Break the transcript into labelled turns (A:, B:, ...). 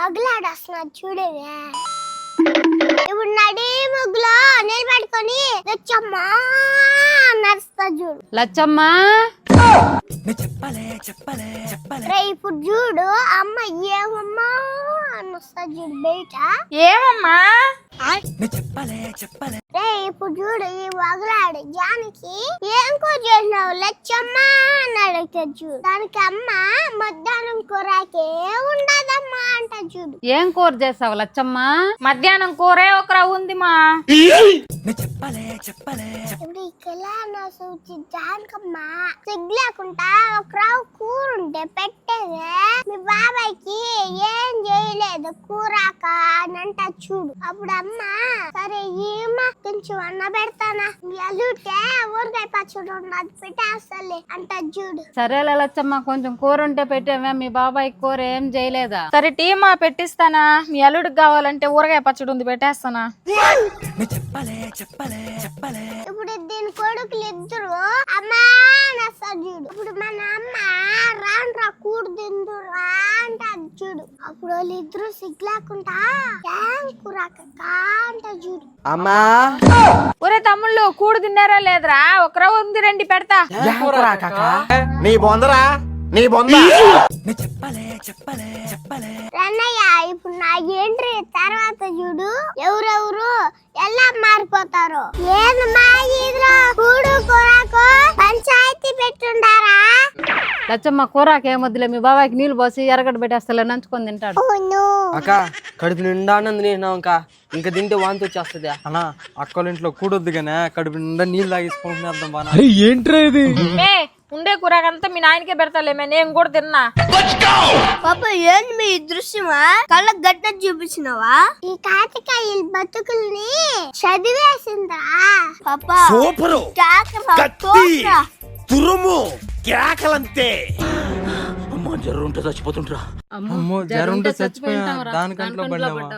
A: వగలాడొస్తున్నాడు చూడవే. ఇప్పుడు నడి ముగ్గులో నిలబెట్టుకొని లచ్చమ్మా నడుస్తా చూడు.
B: లచ్చమ్మా
A: రే ఇప్పుడు చూడు అమ్మ ఏమమ్మా అనొస్తా చూడు బయట.
C: ఏమమ్మా?
A: రే ఇప్పుడు చూడు ఈ వగలాడు జానికి ఏం కూర చేసినావు లచ్చమ్మా అని అడుగుతాడు చూడు. దానికి అమ్మ మధ్యాహ్నం కూరకే ఉండదమ్మా అంట చూడు.
B: ఏం కూర చేసావు లచ్చమ్మా?
C: మధ్యాహ్నం కూరే ఒకరా ఉంది మా.
A: ఇప్పుడు ఈ సూచి జానకమ్మ సిగ్గు లేకుండా ఒక రావు కూర ఉంటే పెట్టేదే. మీ బాబాయ్కి ఏం చేయలేదు కూరాక అని అంట చూడు. అప్పుడు అమ్మ సరే ఏమ కొంచెం అన్న పెడతానా ఎలుటే ఊరగాయ పచ్చడి ఉన్నది పెట్టేస్తలే అంట చూడు.
B: సరేలే లచ్చమ్మ, కొంచెం కూర ఉంటే పెట్టామే. మీ బాబాయ్ కూర ఏం చేయలేదా?
C: సరే టీమా పెట్టిస్తానా. మీ అల్లుడికి కావాలంటే ఊరగాయ పచ్చడి ఉంది పెట్టేస్తానా.
A: ఇప్పుడు దీని కొడుకులు ఇద్దరు అమ్మా నస్తారు చూడు. ఇప్పుడు మన అమ్మ రాండ్రా కూడు తిందురా అంటది చూడు. అప్పుడు వాళ్ళిద్దరు సిగ్గులేకుండా ఏం కూరాక అంట చూడు.
D: అమ్మా
C: ఒరే తమ్ముళ్ళు కూడు తిన్నారా లేదురా? ఒకరా ఉంది రండి పెడతా.
D: నీ బొందరా నీ బొంద.
A: రన్నయ్య ఇప్పుడు నా ఎంట్రీ తర్వాత చూడు ఎవరెవరు ఎలా మారిపోతారు. ఏంది మా ఈదులో కూడు కూరాకు పంచాయతీ పెట్టుండారా?
B: లచ్చమ్మ కూరాకు ఏమొద్దులే, మీ బాబాయ్కి నీళ్లు పోసి ఎరగడ్డ పెట్టేస్తలే, నంచుకొని తింటాడు.
D: అక్క కడుపు నిండా అన్నం తినేసినావు ఇంకా తింటే వాంతి వచ్చేస్తుంది.
E: అన్నా అక్కల ఇంట్లో కూడొద్దు గానే కడుపు నిండా నీళ్ళు తాగేసుకుంటున్నాం బాగా.
F: ఏంట్రా ఇది?
C: మే ఉండే కూరకంతా మీ నాయనకే పెడతాలేమే, నేను కూడా తిన్నా.
A: పాప ఏంది మీ దృశ్యమా కళ్ళకు గడ్డ చూపించినవా? ఈ కాటికాయలు బతుకుల్ని చదివేసిందా పాప?
G: సూపరు తురుము కేకలంతే. అమ్మా జర్రుంటే చచ్చిపోతుంటరా.
E: అమ్మో జరుంటే చచ్చిపోయా దానికంట్లో పడ్డామా?